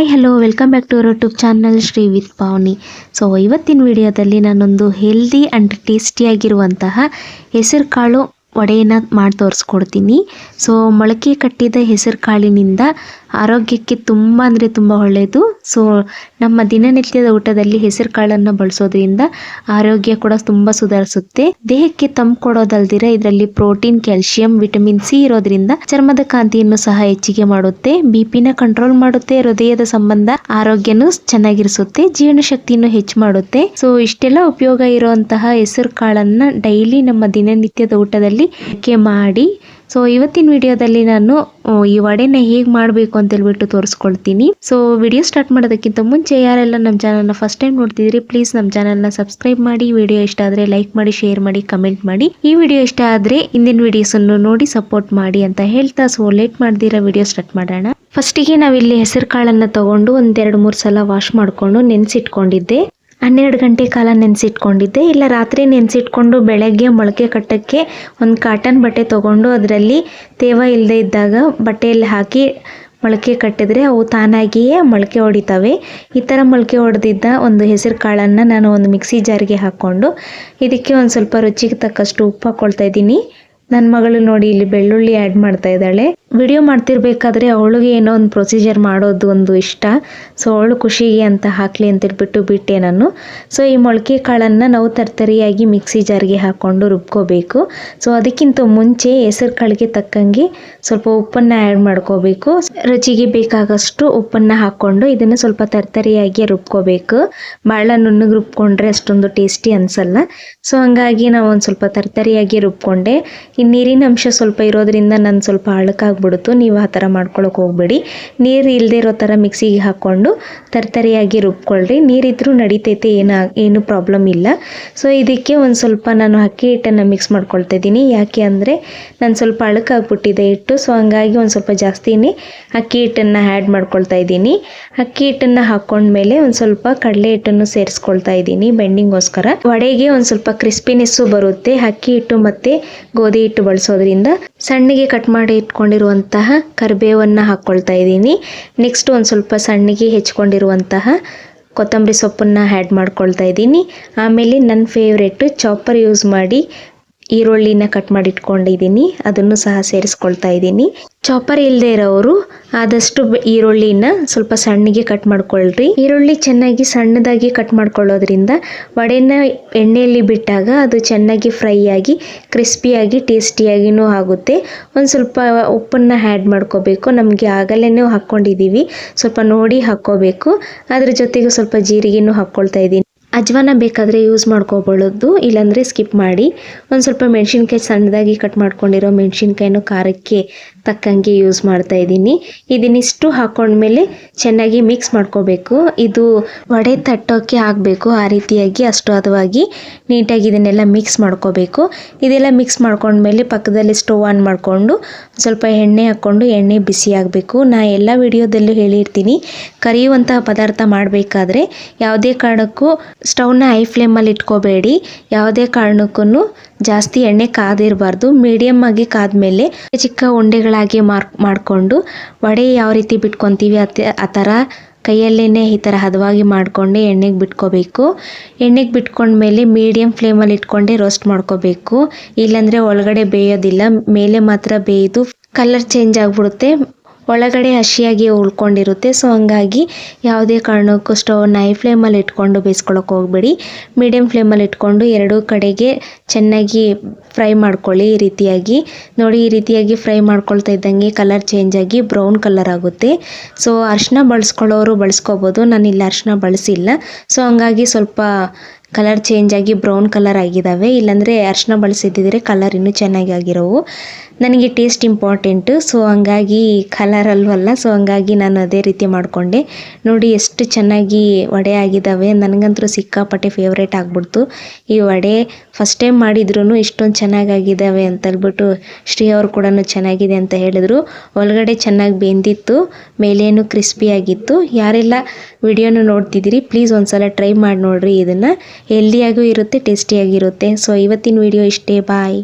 Hi hello welcome back to our YouTube channel Shri with Pavani. So ಇವತ್ತಿನ ವಿಡಿಯೋದಲ್ಲಿ ನಾನೊಂದು healthy and ಟೇಸ್ಟಿಯಾಗಿರುವಂತಹ ಹೆಸರು ಕಾಳು ವಡೆಯನ್ನು ಮಾಡಿ ತೋರಿಸ್ಕೊಡ್ತೀನಿ. ಸೊ ಮೊಳಕೆ ಕಟ್ಟಿದ ಹೆಸರು ಕಾಳಿನಿಂದ ಆರೋಗ್ಯಕ್ಕೆ ತುಂಬ ಅಂದರೆ ತುಂಬ ಒಳ್ಳೆಯದು. ಸೊ ನಮ್ಮ ದಿನನಿತ್ಯದ ಊಟದಲ್ಲಿ ಹೆಸರು ಕಾಳನ್ನು ಬಳಸೋದ್ರಿಂದ ಆರೋಗ್ಯ ಕೂಡ ತುಂಬ ಸುಧಾರಿಸುತ್ತೆ. ದೇಹಕ್ಕೆ ತಂಪು ಕೊಡೋದಲ್ದಿರ ಇದರಲ್ಲಿ ಪ್ರೋಟೀನ್, ಕ್ಯಾಲ್ಸಿಯಂ, ವಿಟಮಿನ್ ಸಿ ಇರೋದ್ರಿಂದ ಚರ್ಮದ ಕಾಂತಿಯನ್ನು ಸಹ ಹೆಚ್ಚಿಗೆ ಮಾಡುತ್ತೆ, ಬಿಪಿನ ಕಂಟ್ರೋಲ್ ಮಾಡುತ್ತೆ, ಹೃದಯದ ಸಂಬಂಧ ಆರೋಗ್ಯನೂ ಚೆನ್ನಾಗಿರಿಸುತ್ತೆ, ಜೀರ್ಣ ಶಕ್ತಿಯನ್ನು ಹೆಚ್ಚು ಮಾಡುತ್ತೆ. ಸೊ ಇಷ್ಟೆಲ್ಲ ಉಪಯೋಗ ಇರುವಂತಹ ಹೆಸರು ಕಾಳನ್ನ ಡೈಲಿ ನಮ್ಮ ದಿನನಿತ್ಯದ ಊಟದಲ್ಲಿ ಮಾಡಿ. ಸೊ ಇವತ್ತಿನ ವಿಡಿಯೋದಲ್ಲಿ ನಾನು ಈ ವಡೆನ ಹೇಗೆ ಮಾಡಬೇಕು ಅಂತ ಹೇಳ್ಬಿಟ್ಟು ತೋರಿಸ್ಕೊಳ್ತೀನಿ. ಸೊ ವಿಡಿಯೋ ಸ್ಟಾರ್ಟ್ ಮಾಡೋದಕ್ಕಿಂತ ಮುಂಚೆ ಯಾರೆಲ್ಲ ನಮ್ಮ ಚಾನಲ್ನ ಫಸ್ಟ್ ಟೈಮ್ ನೋಡ್ತಿದ್ದೀರಿ ಪ್ಲೀಸ್ ನಮ್ಮ ಚಾನಲ್ನ ಸಬ್ಸ್ಕ್ರೈಬ್ ಮಾಡಿ. ವಿಡಿಯೋ ಇಷ್ಟ ಆದರೆ ಲೈಕ್ ಮಾಡಿ, ಶೇರ್ ಮಾಡಿ, ಕಮೆಂಟ್ ಮಾಡಿ. ಈ ವಿಡಿಯೋ ಇಷ್ಟ ಆದರೆ ಹಿಂದಿನ ವಿಡಿಯೋಸನ್ನು ನೋಡಿ ಸಪೋರ್ಟ್ ಮಾಡಿ ಅಂತ ಹೇಳ್ತಾ ಸೊ ಲೇಟ್ ಮಾಡ್ದಿರಾ ವಿಡಿಯೋ ಸ್ಟಾರ್ಟ್ ಮಾಡೋಣ. ಫಸ್ಟಿಗೆ ನಾವಿಲ್ಲಿ ಹೆಸರು ಕಾಳನ್ನು ತಗೊಂಡು 1-2-3 ಸಲ ವಾಶ್ ಮಾಡಿಕೊಂಡು ನೆನೆಸಿಟ್ಕೊಂಡಿದ್ದೆ. 12 ಗಂಟೆ ಕಾಲ ನೆನೆಸಿಟ್ಕೊಂಡಿದ್ದೆ. ಇಲ್ಲ ರಾತ್ರಿ ನೆನೆಸಿಟ್ಕೊಂಡು ಬೆಳಗ್ಗೆ ಮೊಳಕೆ ಕಟ್ಟಕ್ಕೆ ಒಂದು ಕಾಟನ್ ಬಟ್ಟೆ ತೊಗೊಂಡು ಅದರಲ್ಲಿ ತೇವ ಇಲ್ಲದೆ ಇದ್ದಾಗ ಬಟ್ಟೆಯಲ್ಲಿ ಹಾಕಿ ಮೊಳಕೆ ಕಟ್ಟಿದ್ರೆ ಅವು ತಾನಾಗಿಯೇ ಮೊಳಕೆ ಹೊಡಿತವೆ. ಈ ಥರ ಮೊಳಕೆ ಹೊಡೆದಿದ್ದ ಒಂದು ಹೆಸರು ಕಾಳನ್ನು ನಾನು ಒಂದು ಮಿಕ್ಸಿ ಜಾರಿಗೆ ಹಾಕ್ಕೊಂಡು ಇದಕ್ಕೆ ಒಂದು ಸ್ವಲ್ಪ ರುಚಿಗೆ ತಕ್ಕಷ್ಟು ಉಪ್ಪು ಹಾಕ್ಕೊಳ್ತಾ ಇದ್ದೀನಿ. ನನ್ನ ಮಗಳು ನೋಡಿ ಇಲ್ಲಿ ಬೆಳ್ಳುಳ್ಳಿ ಆ್ಯಡ್ ಮಾಡ್ತಾ ಇದ್ದಾಳೆ. ವಿಡಿಯೋ ಮಾಡ್ತಿರ್ಬೇಕಾದ್ರೆ ಅವಳಿಗೆ ಏನೋ ಒಂದು ಪ್ರೊಸೀಜರ್ ಮಾಡೋದು ಒಂದು ಇಷ್ಟ. ಸೊ ಅವಳು ಖುಷಿಗೆ ಅಂತ ಹಾಕಲಿ ಅಂತೇಳ್ಬಿಟ್ಟು ಬಿಟ್ಟೆ ನಾನು. ಸೊ ಈ ಮೊಳಕೆ ಕಾಳನ್ನು ನಾವು ತರ್ತರಿಯಾಗಿ ಮಿಕ್ಸಿ ಜಾರ್ಗೆ ಹಾಕ್ಕೊಂಡು ರುಬ್ಕೋಬೇಕು. ಸೊ ಅದಕ್ಕಿಂತ ಮುಂಚೆ ಹೆಸರು ಕಾಳಿಗೆ ತಕ್ಕಂಗೆ ಸ್ವಲ್ಪ ಉಪ್ಪನ್ನು ಆ್ಯಡ್ ಮಾಡ್ಕೋಬೇಕು. ರುಚಿಗೆ ಬೇಕಾಗಷ್ಟು ಉಪ್ಪನ್ನು ಹಾಕ್ಕೊಂಡು ಇದನ್ನು ಸ್ವಲ್ಪ ತರ್ತರಿಯಾಗಿ ರುಬ್ಕೋಬೇಕು. ಭಾಳ ನುಣ್ಣಗೆ ರುಬ್ಕೊಂಡ್ರೆ ಅಷ್ಟೊಂದು ಟೇಸ್ಟಿ ಅನಿಸಲ್ಲ. ಸೊ ಹಂಗಾಗಿ ನಾವು ಒಂದು ಸ್ವಲ್ಪ ತರ್ತರಿಯಾಗಿ ರುಬ್ಕೊಂಡೆ. ಈ ನೀರಿನ ಅಂಶ ಸ್ವಲ್ಪ ಇರೋದ್ರಿಂದ ನಾನು ಸ್ವಲ್ಪ ಅಳಕಾಗ್ಬಿಡ್ತು. ನೀವು ಆ ಥರ ಮಾಡ್ಕೊಳಕ್ಕೆ ಹೋಗ್ಬೇಡಿ. ನೀರು ಇಲ್ಲದೆ ಇರೋ ಥರ ಮಿಕ್ಸಿಗೆ ಹಾಕ್ಕೊಂಡು ತರ್ತರಿಯಾಗಿ ರುಬ್ಕೊಳ್ರಿ. ನೀರಿದ್ರೂ ನಡಿತೈತೆ, ಏನು ಪ್ರಾಬ್ಲಮ್ ಇಲ್ಲ. ಸೊ ಇದಕ್ಕೆ ಒಂದು ಸ್ವಲ್ಪ ನಾನು ಅಕ್ಕಿ ಹಿಟ್ಟನ್ನು ಮಿಕ್ಸ್ ಮಾಡ್ಕೊಳ್ತಾ ಇದ್ದೀನಿ. ಯಾಕೆ ಅಂದರೆ ನಾನು ಸ್ವಲ್ಪ ಅಳಕಾಗ್ಬಿಟ್ಟಿದೆ ಹಿಟ್ಟು. ಸೊ ಹಂಗಾಗಿ ಒಂದು ಸ್ವಲ್ಪ ಜಾಸ್ತಿನೇ ಅಕ್ಕಿ ಹಿಟ್ಟನ್ನು ಆ್ಯಡ್ ಮಾಡ್ಕೊಳ್ತಾ ಇದ್ದೀನಿ. ಅಕ್ಕಿ ಹಿಟ್ಟನ್ನು ಹಾಕ್ಕೊಂಡ್ಮೇಲೆ ಒಂದು ಸ್ವಲ್ಪ ಕಡಲೆ ಹಿಟ್ಟನ್ನು ಸೇರಿಸ್ಕೊಳ್ತಾ ಇದ್ದೀನಿ ಬೆಂಡಿಂಗೋಸ್ಕರ. ವಡೆಗೆ ಒಂದು ಸ್ವಲ್ಪ ಕ್ರಿಸ್ಪಿನೆಸ್ಸು ಬರುತ್ತೆ ಅಕ್ಕಿ ಹಿಟ್ಟು ಮತ್ತು ಗೋಧಿ ಹಿಟ್ಟು ಬಳಸೋದ್ರಿಂದ. ಸಣ್ಣಗೆ ಕಟ್ ಮಾಡಿ ಇಟ್ಕೊಂಡಿರುವಂತಹ ಕರಿಬೇವನ್ನು ಹಾಕ್ಕೊಳ್ತಾ ಇದ್ದೀನಿ. ನೆಕ್ಸ್ಟ್ ಒಂದು ಸ್ವಲ್ಪ ಸಣ್ಣಗೆ ಹೆಚ್ಕೊಂಡಿರುವಂತಹ ಕೊತ್ತಂಬರಿ ಸೊಪ್ಪನ್ನು ಆ್ಯಡ್ ಮಾಡ್ಕೊಳ್ತಾ ಇದ್ದೀನಿ. ಆಮೇಲೆ ನನ್ನ ಫೇವ್ರೆಟ್ ಚಾಪರ್ ಯೂಸ್ ಮಾಡಿ ಈರುಳ್ಳಿನ ಕಟ್ ಮಾಡಿ ಇಟ್ಕೊಂಡಿದ್ದೀನಿ, ಅದನ್ನು ಸಹ ಸೇರಿಸ್ಕೊಳ್ತಾ ಇದ್ದೀನಿ. ಚಾಪರ್ ಇಲ್ಲದೆ ಇರೋರು ಆದಷ್ಟು ಈರುಳ್ಳಿನ ಸ್ವಲ್ಪ ಸಣ್ಣಗೆ ಕಟ್ ಮಾಡ್ಕೊಳ್ರಿ. ಈರುಳ್ಳಿ ಚೆನ್ನಾಗಿ ಸಣ್ಣದಾಗಿ ಕಟ್ ಮಾಡ್ಕೊಳ್ಳೋದ್ರಿಂದ ವಡೆನ ಎಣ್ಣೆಯಲ್ಲಿ ಬಿಟ್ಟಾಗ ಅದು ಚೆನ್ನಾಗಿ ಫ್ರೈ ಆಗಿ ಕ್ರಿಸ್ಪಿಯಾಗಿ ಟೇಸ್ಟಿಯಾಗಿನೂ ಆಗುತ್ತೆ. ಒಂದು ಸ್ವಲ್ಪ ಉಪ್ಪನ್ನು ಆ್ಯಡ್ ಮಾಡ್ಕೋಬೇಕು. ನಮಗೆ ಆಗಲೇ ಹಾಕ್ಕೊಂಡಿದ್ದೀವಿ, ಸ್ವಲ್ಪ ನೋಡಿ ಹಾಕ್ಕೋಬೇಕು. ಅದ್ರ ಜೊತೆಗೆ ಸ್ವಲ್ಪ ಜೀರಿಗೆನೂ ಹಾಕ್ಕೊಳ್ತಾ ಇದ್ದೀನಿ. ಅಜ್ವಾನ ಬೇಕಾದರೆ ಯೂಸ್ ಮಾಡ್ಕೋಬೋದು, ಇಲ್ಲಾಂದರೆ ಸ್ಕಿಪ್ ಮಾಡಿ. ಒಂದು ಸ್ವಲ್ಪ ಮೆಣಸಿನ್ಕಾಯಿ ಸಣ್ಣದಾಗಿ ಕಟ್ ಮಾಡ್ಕೊಂಡಿರೋ ಮೆಣಸಿನ್ಕಾಯಿನೂ ಖಾರಕ್ಕೆ ತಕ್ಕಂಗೆ ಯೂಸ್ ಮಾಡ್ತಾ ಇದ್ದೀನಿ. ಇದನ್ನಿಷ್ಟು ಹಾಕ್ಕೊಂಡ್ಮೇಲೆ ಚೆನ್ನಾಗಿ ಮಿಕ್ಸ್ ಮಾಡ್ಕೋಬೇಕು. ಇದು ವಡೆ ತಟ್ಟೋಕ್ಕೆ ಆಗಬೇಕು ಆ ರೀತಿಯಾಗಿ ಅಷ್ಟು ಹದವಾಗಿ ನೀಟಾಗಿ ಇದನ್ನೆಲ್ಲ ಮಿಕ್ಸ್ ಮಾಡ್ಕೋಬೇಕು. ಇದೆಲ್ಲ ಮಿಕ್ಸ್ ಮಾಡ್ಕೊಂಡ್ಮೇಲೆ ಪಕ್ಕದಲ್ಲಿ ಸ್ಟವ್ ಆನ್ ಮಾಡಿಕೊಂಡು ಸ್ವಲ್ಪ ಎಣ್ಣೆ ಹಾಕ್ಕೊಂಡು ಎಣ್ಣೆ ಬಿಸಿ ಆಗಬೇಕು. ನಾ ಎಲ್ಲ ವಿಡಿಯೋದಲ್ಲೂ ಹೇಳಿರ್ತೀನಿ, ಕರಿಯುವಂತಹ ಪದಾರ್ಥ ಮಾಡಬೇಕಾದ್ರೆ ಯಾವುದೇ ಕಾರಣಕ್ಕೂ ಸ್ಟವ್ನ ಹೈ ಫ್ಲೇಮಲ್ಲಿ ಇಟ್ಕೋಬೇಡಿ. ಯಾವುದೇ ಕಾರಣಕ್ಕೂ ಜಾಸ್ತಿ ಎಣ್ಣೆ ಕಾದಿರಬಾರ್ದು. ಮೀಡಿಯಮ್ ಆಗಿ ಕಾದ್ಮೇಲೆ ಚಿಕ್ಕ ಉಂಡೆಗಳಾಗಿ ಮಾಡಿಕೊಂಡು ವಡೆ ಯಾವ ರೀತಿ ಬಿಟ್ಕೊತೀವಿ ಆ ಥರ ಕೈಯಲ್ಲೇ ಈ ಥರ ಹದವಾಗಿ ಮಾಡಿಕೊಂಡೆ ಎಣ್ಣೆಗೆ ಬಿಟ್ಕೋಬೇಕು. ಎಣ್ಣೆಗೆ ಬಿಟ್ಕೊಂಡ್ಮೇಲೆ ಮೀಡಿಯಮ್ ಫ್ಲೇಮಲ್ಲಿ ಇಟ್ಕೊಂಡೆ ರೋಸ್ಟ್ ಮಾಡ್ಕೋಬೇಕು. ಇಲ್ಲಾಂದರೆ ಒಳಗಡೆ ಬೇಯೋದಿಲ್ಲ, ಮೇಲೆ ಮಾತ್ರ ಬೇಯ್ದು ಕಲರ್ ಚೇಂಜ್ ಆಗಿಬಿಡುತ್ತೆ, ಒಳಗಡೆ ಹಸಿಯಾಗಿ ಉಳ್ಕೊಂಡಿರುತ್ತೆ. ಸೊ ಹಂಗಾಗಿ ಯಾವುದೇ ಕಾರಣಕ್ಕೂ ಸ್ಟವ್ನ ಹೈ ಫ್ಲೇಮಲ್ಲಿ ಇಟ್ಕೊಂಡು ಬೇಯಿಸ್ಕೊಳ್ಳೋಕೆ ಹೋಗ್ಬೇಡಿ. ಮೀಡಿಯಮ್ ಫ್ಲೇಮಲ್ಲಿ ಇಟ್ಕೊಂಡು ಎರಡೂ ಕಡೆಗೆ ಚೆನ್ನಾಗಿ ಫ್ರೈ ಮಾಡ್ಕೊಳ್ಳಿ. ಈ ರೀತಿಯಾಗಿ ನೋಡಿ, ಈ ರೀತಿಯಾಗಿ ಫ್ರೈ ಮಾಡ್ಕೊಳ್ತಾ ಇದ್ದಂಗೆ ಕಲರ್ ಚೇಂಜ್ ಆಗಿ ಬ್ರೌನ್ ಕಲರ್ ಆಗುತ್ತೆ. ಸೊ ಅರಿಶಿನ ಬಳಸ್ಕೊಳ್ಳೋರು ಬಳಸ್ಕೋಬೋದು, ನಾನಿಲ್ಲಿ ಅರಿಶಿನ ಬಳಸಿಲ್ಲ. ಸೊ ಹಂಗಾಗಿ ಸ್ವಲ್ಪ ಕಲರ್ ಚೇಂಜ್ ಆಗಿ ಬ್ರೌನ್ ಕಲರ್ ಆಗಿದ್ದಾವೆ. ಇಲ್ಲಾಂದರೆ ಅರಿಶಿನ ಬಳಸಿದ್ದಿದ್ರೆ ಕಲರ್ ಇನ್ನೂ ಚೆನ್ನಾಗಿ ಆಗಿರೋವು. ನನಗೆ ಟೇಸ್ಟ್ ಇಂಪಾರ್ಟೆಂಟು, ಸೊ ಹಂಗಾಗಿ ಕಲರ್ ಅಲ್ವಲ್ಲ. ಸೊ ಹಂಗಾಗಿ ನಾನು ಅದೇ ರೀತಿ ಮಾಡಿಕೊಂಡೆ. ನೋಡಿ ಎಷ್ಟು ಚೆನ್ನಾಗಿ ವಡೆ ಆಗಿದ್ದಾವೆ. ನನಗಂತೂ ಸಿಕ್ಕಾಪಟ್ಟೆ ಫೇವ್ರೇಟ್ ಆಗಿಬಿಡ್ತು ಈ ವಡೆ. ಫಸ್ಟ್ ಟೈಮ್ ಮಾಡಿದ್ರೂ ಇಷ್ಟೊಂದು ಚೆನ್ನಾಗಾಗಿದ್ದಾವೆ ಅಂತೇಳ್ಬಿಟ್ಟು ಶ್ರೀ ಅವರು ಕೂಡ ಚೆನ್ನಾಗಿದೆ ಅಂತ ಹೇಳಿದ್ರು. ಒಳಗಡೆ ಚೆನ್ನಾಗಿ ಬೆಂದಿತ್ತು, ಮೇಲೇನು ಕ್ರಿಸ್ಪಿಯಾಗಿತ್ತು. ಯಾರೆಲ್ಲ ವಿಡಿಯೋನ ನೋಡ್ತಿದ್ದೀರಿ ಪ್ಲೀಸ್ ಒಂದ್ಸಲ ಟ್ರೈ ಮಾಡಿ ನೋಡಿರಿ. ಇದನ್ನು ಹೆಲ್ದಿಯಾಗೂ ಇರುತ್ತೆ, ಟೇಸ್ಟಿಯಾಗಿರುತ್ತೆ. ಸೊ ಇವತ್ತಿನ ವಿಡಿಯೋ ಇಷ್ಟೇ, ಬಾಯ್.